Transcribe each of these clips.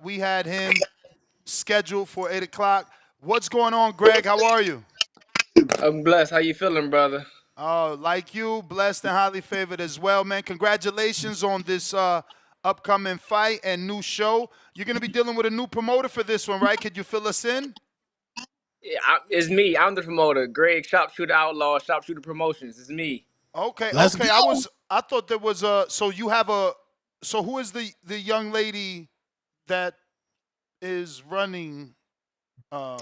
We had him scheduled for 8 o'clock. What's going on, Greg? How are you? I'm blessed. How you feeling, brother? Like you, blessed and highly favored as well, man. Congratulations on this upcoming fight and new show. You're gonna be dealing with a new promoter for this one, right? Could you fill us in? Yeah, it's me. I'm the promoter. Greg, Sharpshooter Outlaw, Sharpshooter Promotions. It's me. Okay, Let's okay. I go. was. I thought there was a. So you have a. So who is the young lady that is running?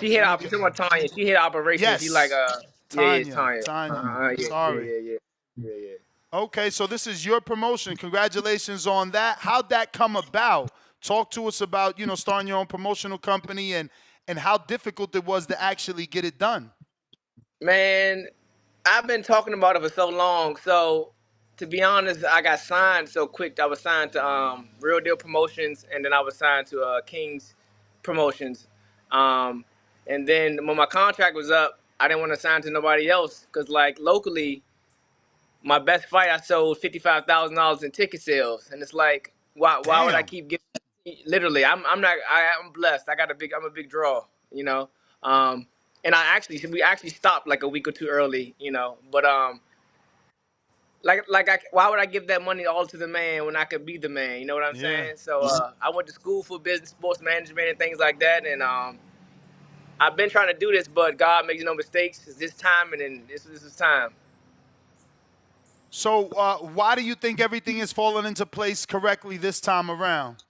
She hit Let me op. You get. talking about Tanya? She hit operation. She like Yes, yeah, it's Tanya. Tanya. Tanya. Yeah, yeah, Sorry. yeah, yeah, yeah, yeah. Okay, so this is your promotion. Congratulations on that. How'd that come about? Talk to us about, starting your own promotional company and how difficult it was to actually get it done. Man, I've been talking about it for so long. So, to be honest, I got signed so quick. I was signed to Real Deal Promotions, and then I was signed to King's Promotions. Um, and then when my contract was up, I didn't want to sign to nobody else because, like, locally, my best fight I sold $55,000 in ticket sales, and it's like, why would I Damn. keep giving? Literally, I'm blessed. I'm a big draw, you know. Um, and we actually stopped like a week or two early, you know. But why would I give that money all to the man when I could be the man? You know what I'm Yeah. saying? So I went to school for business, sports management, and things like that, and I've been trying to do this, but God makes no mistakes. It's this time, and then this is time. So why do you think everything is falling into place correctly this time around?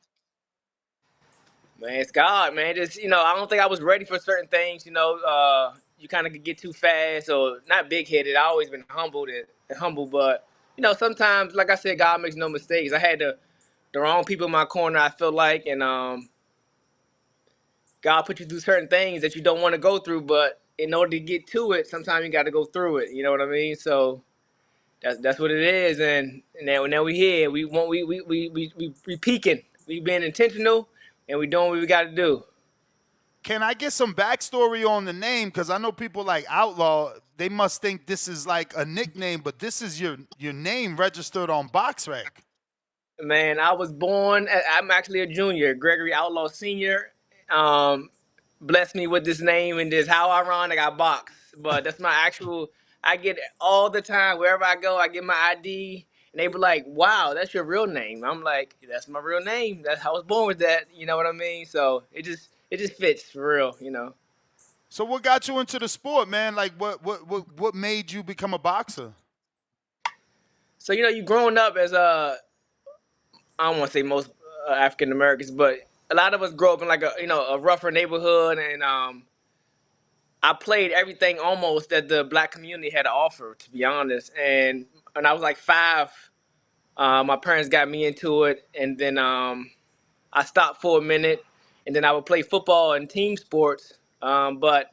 Man, it's God, man. Just I don't think I was ready for certain things. You kind of could get too fast, or not big headed. I always been humble, but sometimes, like I said, God makes no mistakes. I had the wrong people in my corner. I feel like, and God put you through certain things that you don't want to go through, but in order to get to it, sometimes you got to go through it. You know what I mean? So that's what it is. And now we here. We peaking. We being intentional, and we doing what we got to do. Can I get some backstory on the name? Because I know people like Outlaw, they must think this is like a nickname, but this is your name registered on BoxRec. Man, I was born. I'm actually a junior. Gregory Outlaw Senior. Um, blessed me with this name and this. How ironic I box, but that's my actual. I get it all the time wherever I go. I get my ID, and they be like, "Wow, that's your real name." I'm like, "That's my real name. That's how I was born with that." You know what I mean? So it just fits for real. So what got you into the sport, man? Like what made you become a boxer? So you growing up as I don't want to say most African Americans, but a lot of us grow up in like a rougher neighborhood, and I played everything almost that the black community had to offer, to be honest. And when I was like 5, my parents got me into it, and then I stopped for a minute, and then I would play football and team sports. But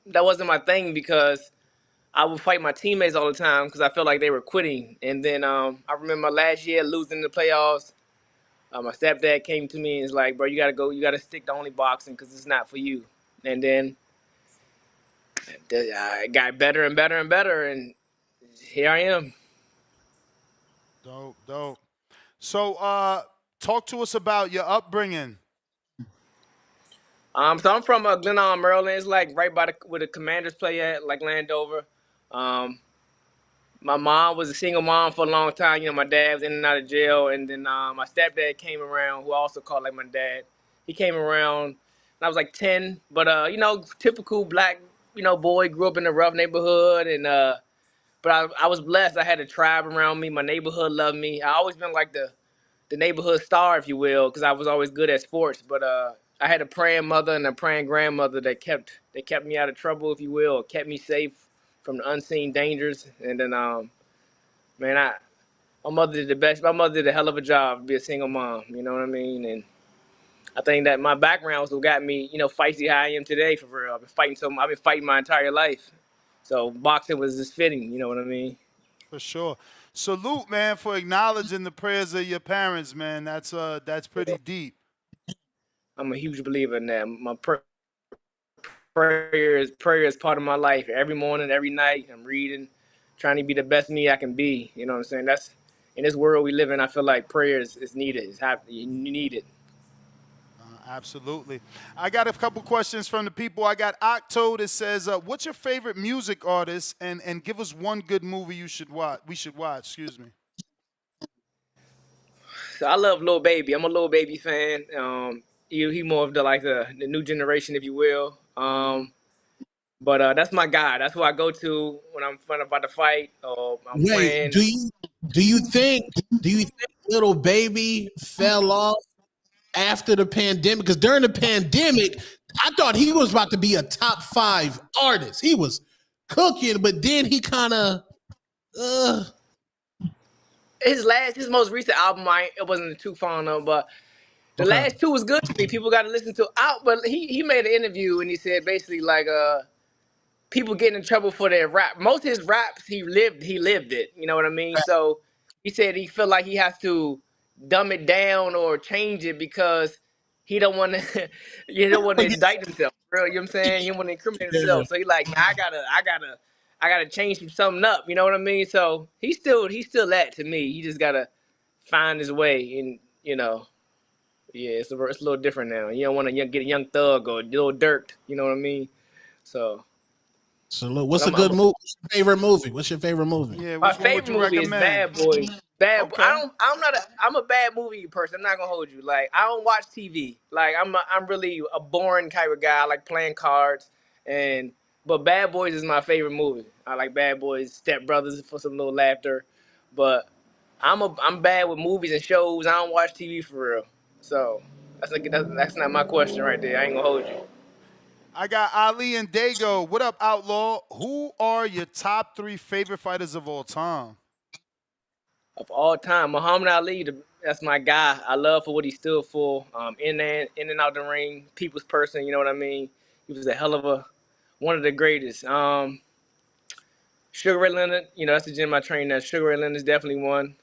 that wasn't my thing because I would fight my teammates all the time because I felt like they were quitting. And then I remember my last year losing the playoffs. My stepdad came to me and was like, "Bro, you gotta go. You gotta stick to only boxing because it's not for you." And then it got better and better and better, and here I am. Dope, dope. So talk to us about your upbringing. So I'm from Glen Allen, Maryland. It's like right by where the Commanders play at, like Landover. Um, my mom was a single mom for a long time. My dad was in and out of jail, and then my stepdad came around, who I also called like my dad. He came around, and I was like 10. But typical black, boy, grew up in a rough neighborhood, and but I was blessed. I had a tribe around me. My neighborhood loved me. I always been like the neighborhood star, if you will, because I was always good at sports. But I had a praying mother and a praying grandmother that kept me out of trouble, if you will, or kept me safe from the unseen dangers. And then, man, my mother did the best. My mother did a hell of a job to be a single mom. You know what I mean? And I think that my background was what got me, feisty how I am today. For real, I've been fighting my entire life. So boxing was just fitting. You know what I mean? For sure. Salute, man, for acknowledging the prayers of your parents, man. That's pretty deep. I'm a huge believer in that. Prayer is part of my life. Every morning, every night, I'm reading, trying to be the best me I can be. You know what I'm saying? That's in this world we live in. I feel like prayer is needed. You need it. Absolutely. I got a couple questions from the people. I got Octo that says, "What's your favorite music artist?" And give us one good movie you should watch. We should watch. Excuse me. So I love Lil Baby. I'm a Lil Baby fan. He more of the new generation, if you will. But that's my guy. That's who I go to when I'm about to fight or I'm Wait, playing. do you think little baby fell off after the pandemic? Because during the pandemic, I thought he was about to be a top 5 artist. He was cooking, but then he kind of His most recent album, it wasn't too fond of, but the okay. last two was good to me. People got to listen to out. But he made an interview and he said basically like people getting in trouble for their rap. Most of his raps he lived it. You know what I mean? So he said he felt like he has to dumb it down or change it because he don't want to you don't want to indict himself. Bro, you know what I'm saying? He don't want to incriminate Yeah. himself. So he like, nah, I gotta change something up. You know what I mean? So he's still that to me. He just gotta find his way and yeah, it's a little different now. You don't want to get a Young Thug or Lil Durk. You know what I mean? So, So look, but what's a I'm good movie? What's your favorite movie? What's your favorite movie? Yeah, my which one would favorite you movie is recommend? Bad Boys. Bad. Okay. I'm a bad movie person. I'm not gonna hold you. Like I don't watch TV. Like I'm really a boring type of guy. I like playing cards and. But Bad Boys is my favorite movie. I like Bad Boys, Step Brothers for some little laughter. But I'm bad with movies and shows. I don't watch TV for real. So that's not my question right there. I ain't gonna hold you. I got Ali and Dago. What up, Outlaw? Who are your top 3 favorite fighters of all time? Of all time, Muhammad Ali, that's my guy. I love for what he stood for. In and out the ring, people's person. You know what I mean? He was a hell of a one of the greatest. Sugar Ray Leonard, that's the gym I trained at. Sugar Ray Leonard's definitely one.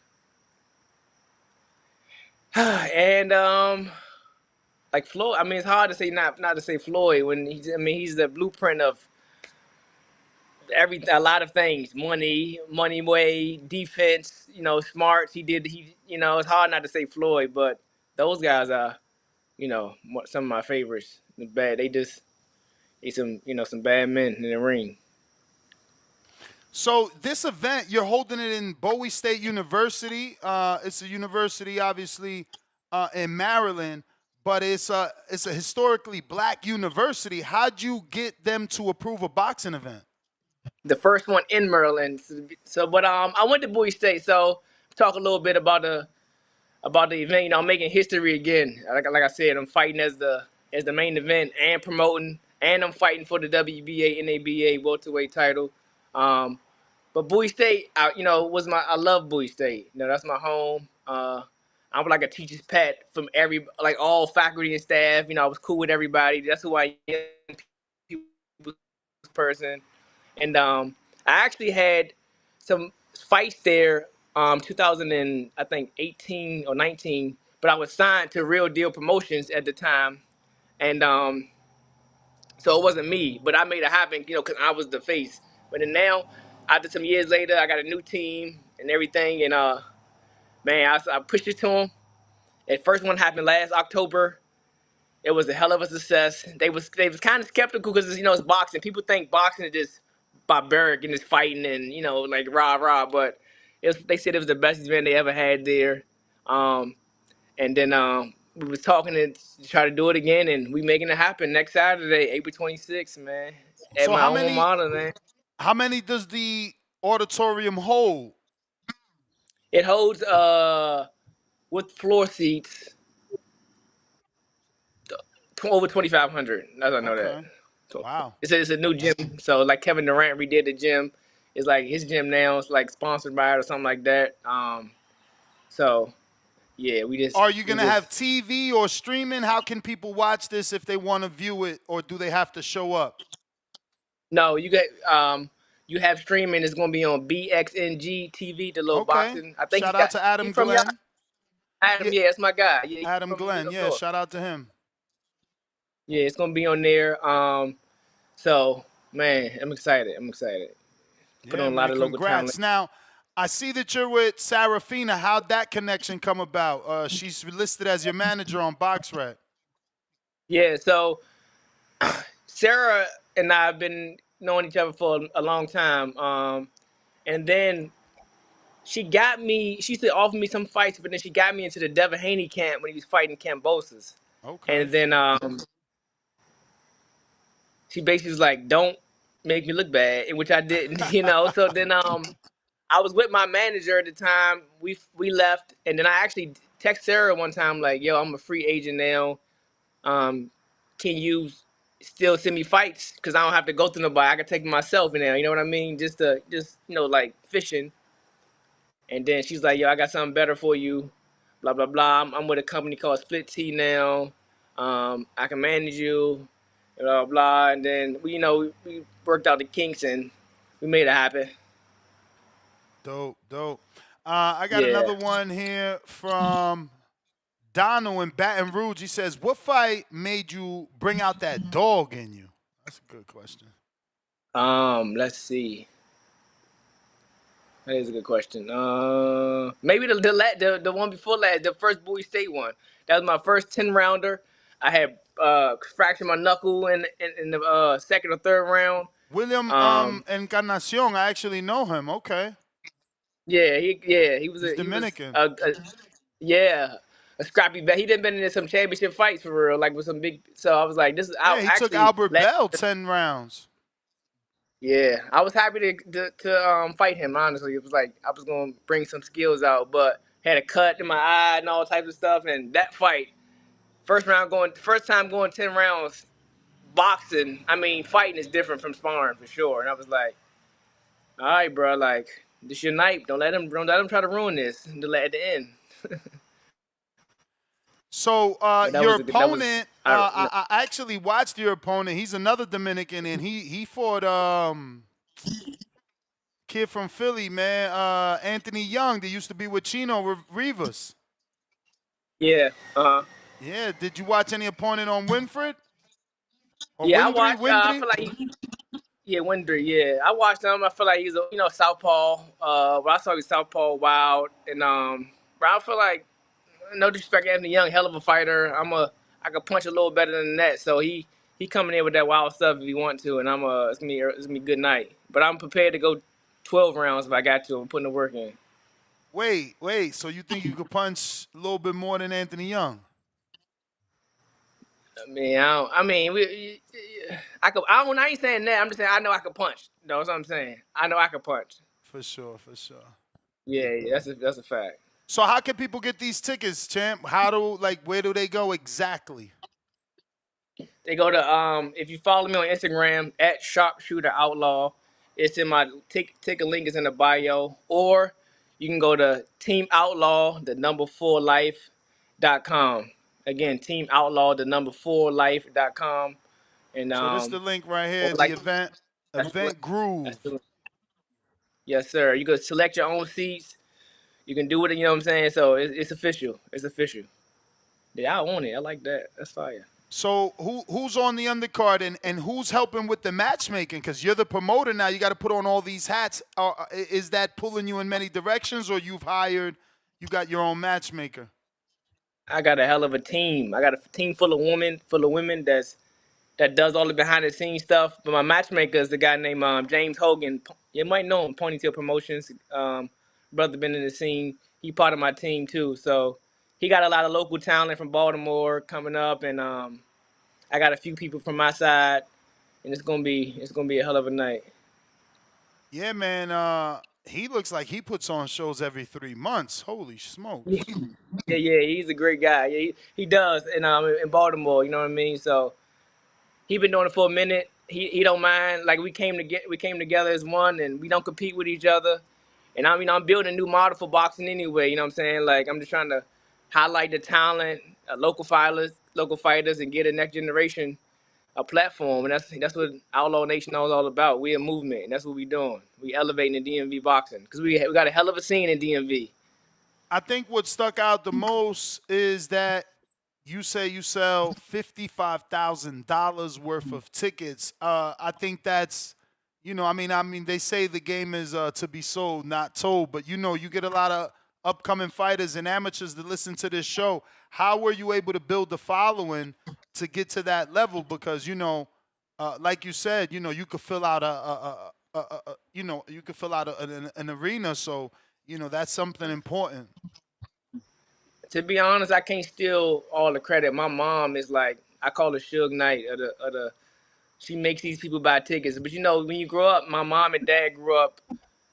And like Floyd. I mean, it's hard to say not to say Floyd when he's the blueprint of a lot of things. Money way, defense. Smarts. It's hard not to say Floyd, but those guys are some of my favorites. They some bad men in the ring. So this event, you're holding it in Bowie State University. It's a university, obviously, in Maryland, but it's a historically black university. How'd you get them to approve a boxing event? The first one in Maryland. So, but I went to Bowie State. So, talk a little bit about the event. I'm making history again. Like I said, I'm fighting as the main event and promoting, and I'm fighting for the WBA NABA welterweight title. Um, But Bowie State, I love Bowie State. That's my home. I'm like a teacher's pet from all faculty and staff. I was cool with everybody. That's who I am, people's person. And I actually had some fights there, 2000 and I think 18 or 19. But I was signed to Real Deal Promotions at the time, and so it wasn't me, but I made it happen, because I was the face. But then now, after some years later, I got a new team and everything, and man, I pushed it to them. The first one happened last October. It was a hell of a success. They was kind of skeptical because it's boxing. People think boxing is just barbaric and just fighting and like rah rah, but they said it was the best event they ever had there. Um, and then we was talking to try to do it again, and we making it happen next Saturday, April 26th, man, at So my how alma many mater, man. how many does the auditorium hold? It holds with floor seats over 2,500. I know that. Okay. So Wow. it's a new gym. So like Kevin Durant redid the gym. It's like his gym now. It's like sponsored by it or something like that. So yeah, Are you we going to just have TV or streaming? How can people watch this if they want to view it, or do they have to show up? no, you have streaming. It's gonna be on BXNG TV, the little Okay. boxing. I think Shout out to he Adam from y'all. Glenn. Adam, Yeah, yeah, that's my guy. Yeah, he Adam from Glenn. up Yeah, north. shout out to him. Yeah, it's gonna be on there. So man, I'm excited. I'm excited. Put Yeah, on a lot man. of local talent. Congrats. Now, I see that you're with Sarafina. How'd that connection come about? She's listed as your manager on BoxRec. Yeah, so Sarah and I have been knowing each other for a long time. And then she used to offer me some fights, but then she got me into the Devin Haney camp when he was fighting Cambosis. Okay. And then she basically was like, "Don't make me look bad," which I didn't, you know. So then I was with my manager at the time. We left, and then I actually text Sarah one time like, "Yo, I'm a free agent now. Um, can you still send me fights? Cause I don't have to go through nobody. I can take myself in there. You know what I mean? Just like fishing." And then she's like, "Yo, I got something better for you. Blah blah blah. I'm with a company called Split T now. I can manage you. Blah blah." And then we worked out the kinks and we made it happen. Dope, dope. I got Yeah. another one here from Donald in Baton Rouge. He says, "What fight made you bring out that dog in you?" That's a good question. Let's see. That is a good question. Maybe the one before last, the first Bowie State one. That was my first 10 rounder. I had fractured my knuckle in the second or third round. William Um, Encarnacion. I actually know him. Okay, he was he's a, Dominican. yeah, a scrappy vet. He didn't been in some championship fights for real, like with some big. So I was like, this is Yeah, out he took actually. Albert Bell 10 rounds. Yeah, I was happy to fight him. Honestly, it was like I was gonna bring some skills out, but had a cut in my eye and all types of stuff. And that fight, first time going 10 rounds, boxing. I mean, fighting is different from sparring for sure. And I was like, all right, bro, like this your night. Don't let him try to ruin this at the end. So But your that was opponent, I actually watched your opponent. He's another Dominican, and he fought kid from Philly, man, Anthony Young. They used to be with Chino Rivas. yeah. Yeah, did you watch any opponent on Winfred or Yeah, I Windry? watched. I Windry? feel like yeah, Winder. Yeah, I watched him. I feel like he's a southpaw. But I saw he's southpaw wild, and but I feel like no disrespect, Anthony Young, hell of a fighter. I could punch a little better than that. So he coming in with that wild stuff if he want to, and it's gonna be a good night. But I'm prepared to go 12 rounds if I got to. I'm putting the work in. Wait. So you think you could punch a little bit more than Anthony Young? I mean, I could. I ain't saying that. I'm just saying I know I could punch. That's what I'm saying. I know I could punch. For sure, for sure. Yeah, that's a fact. So how can people get these tickets, champ? Where do they go exactly? They go to if you follow me on Instagram at Sharpshooter Outlaw, it's in my ticket link is in the bio, or you can go to Team Outlaw the number 4life.com. Again, Team Outlaw the number 4life.com, and So this is the link right or here, the like event that's the link. event That's groove. the link. Yes, sir. You can select your own seats. You can do it. You know what I'm saying? So it's official. It's official. Yeah, I want it. I like that. That's fire. So who's on the undercard and who's helping with the matchmaking? Because you're the promoter now. You got to put on all these hats. Is that pulling you in many directions, or you got your own matchmaker? I got a hell of a team. I got a team full of women that does all the behind the scenes stuff. But my matchmaker is the guy named James Hogan. You might know him, Ponytail Promotions. Brother been in the scene. He part of my team too. So he got a lot of local talent from Baltimore coming up, and I got a few people from my side, and it's gonna be a hell of a night. Yeah, man. He looks like he puts on shows every 3 months. Holy Yeah, smokes! yeah, he's a great guy. Yeah, he does, and in Baltimore, you know what I mean. So he been doing it for a minute. He don't mind. Like we came together as one, and we don't compete with each other. And I mean, I'm building a new model for boxing anyway. You know what I'm saying? Like I'm just trying to highlight the talent, local fighters, and get a next generation a platform. And that's what Outlaw Nation is all about. We a movement, and that's what we doing. We elevating the DMV boxing because we got a hell of a scene in DMV. I think what stuck out the most is that you say you sell $55,000 worth of tickets. I think that's, I mean, they say the game is to be sold, not told. But you get a lot of upcoming fighters and amateurs that listen to this show. How were you able to build the following to get to that level because like you said, you could fill out you could fill out an arena. So that's something important. To be honest, I can't steal all the credit. My mom is like, I call her Suge Knight of the. She makes these people buy tickets. But when you grow up, my mom and dad grew up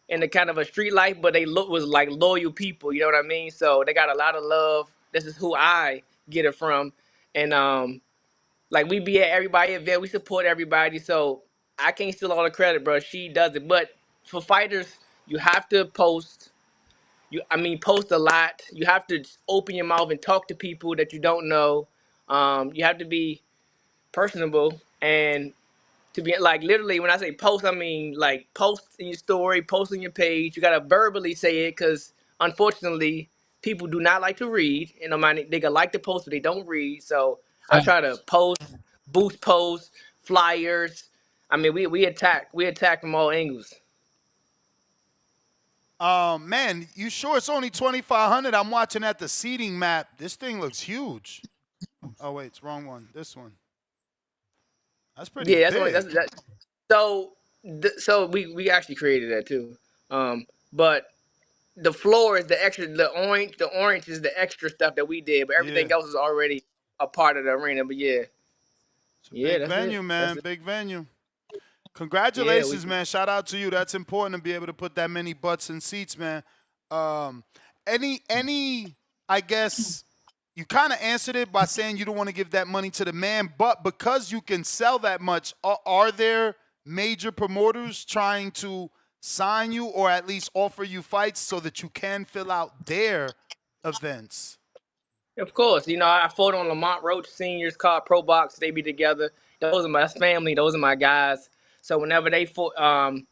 in the kind of a street life, but they was like loyal people. You know what I mean? So they got a lot of love. This is who I get it from, and like we be at everybody event, we support everybody. So I can't steal all the credit, bro. She does it. But for fighters, you have to post. Post a lot. You have to open your mouth and talk to people that you don't know. You have to be personable and to be like literally when I say post, I mean like post in your story, post on your page. You gotta verbally say it because unfortunately people do not like to read. And no matter they can like to post, but they don't read. So I try to post, boost posts, flyers. I mean, we attack from all angles. Man, you sure it's only 2,500? I'm watching at the seating map. This thing looks huge. Oh wait, it's wrong one. This one. That's pretty Yeah, that's only big. that. So so we actually created that too. But the floor is the extra. The orange is the extra stuff that we did, but Yeah. everything else is already a part of the arena. But yeah, It's a yeah, big that's it. venue, That's man. it. Big venue. Yeah, Congratulations, man. Shout out to you. That's important to be able to put that many butts in seats, man. Um, any I guess you kind of answered it by saying you don't want to give that money to the man, but because you can sell that much, are there major promoters trying to sign you or at least offer you fights so that you can fill out their events? of course. I fought on Lamont Roach Senior's card Pro Box. They be together. Those are my family. Those are my guys. So whenever they fought,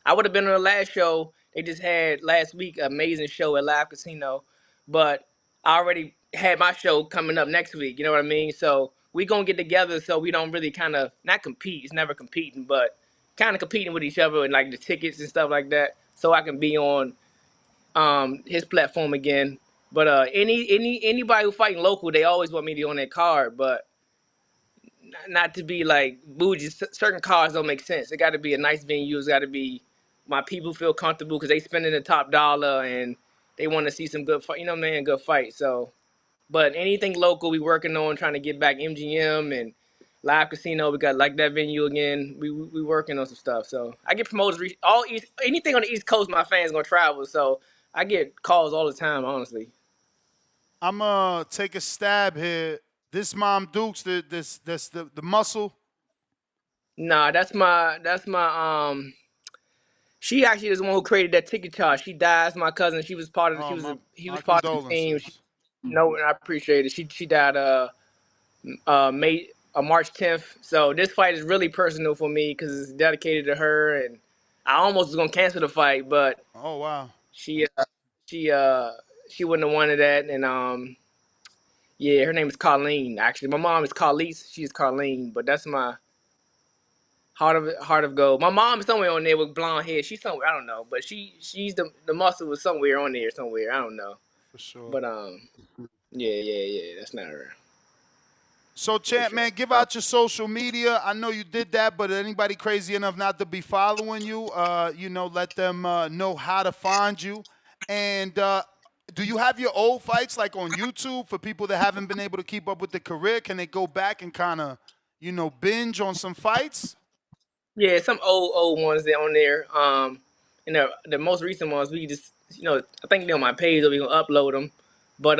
I would have been on the last show. They just had last week an amazing show at Live Casino, but I already had my show coming up next week. You know what I mean? So we gonna get together so we don't really kind of not compete. It's never competing, but kind of competing with each other and like the tickets and stuff like that. So I can be on his platform again. But anybody who fighting local, they always want me to be on their card. But not to be like bougie. Certain cards don't make sense. It got to be a nice venue. It's got to be my people feel comfortable because they spending the top dollar and they want to see some good fight. You know, man, good fight. So, but anything local, we working on trying to get back MGM and Live Casino. We got like that venue again. We working on some stuff. So I get promoters all East, anything on the East Coast. My fans gonna travel. So I get calls all the time. Honestly. I'm gonna take a stab here. This Mom Dukes, the muscle. Nah, that's my. She actually is the one who created that ticket charge. She dies. My cousin. She was part of. Oh He my was part of the team. condolences. No, and I appreciate it. She died May March 10th. So this fight is really personal for me because it's dedicated to her, and I almost was gonna cancel the fight, but Oh wow. she she uh she wouldn't have wanted that, and yeah, her name is Colleen. Actually, my mom is Carlise. She's Carleen, but that's my heart of gold. My mom is somewhere on there with blonde hair. She's somewhere I don't know, but she's the muscle was somewhere on there somewhere. I don't know, For sure. but yeah. That's not her So, for champ, sure. man, give out your social media. I know you did that, but anybody crazy enough not to be following you, let them know how to find you. And do you have your old fights like on YouTube for people that haven't been able to keep up with the career? Can they go back and kind of, binge on some fights? Yeah, some old ones that on there. And the most recent ones we just I think they're on my page, so we gonna upload them. But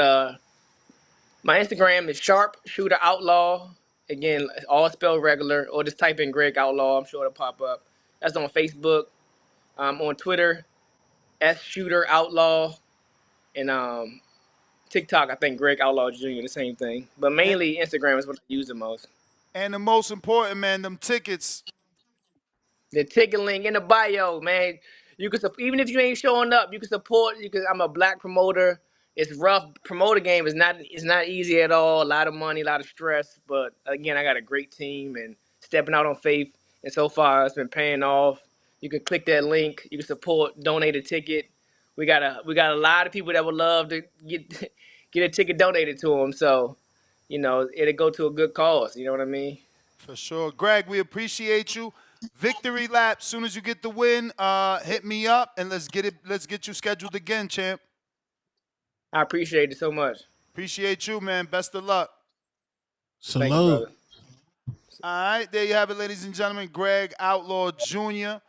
my Instagram is Sharp Shooter Outlaw. Again, all spelled regular, or just type in Greg Outlaw. I'm sure it'll pop up. That's on Facebook. On Twitter, S Shooter Outlaw, and TikTok. I think Greg Outlaw Jr. The same thing. But And, mainly Instagram is what I use the most. and the most important, man, them tickets. The ticket link in the bio, man. You can even if you ain't showing up, you can support. I'm a black promoter. It's rough. Promoter game is not. It's not easy at all. A lot of money, a lot of stress. But again, I got a great team and stepping out on faith. And so far, it's been paying off. You can click that link. You can support. Donate a ticket. We got a lot of people that would love to get get a ticket donated to them. So you know, it'll go to a good cause. You know what I mean? For sure. Greg, we appreciate you. Victory lap. Soon as you get the win, hit me up and let's get you scheduled again, champ. I appreciate it so much. Appreciate you, man. Best of luck. Thank you, Salute. brother. All right, there you have it, ladies and gentlemen. Greg Outlaw Jr.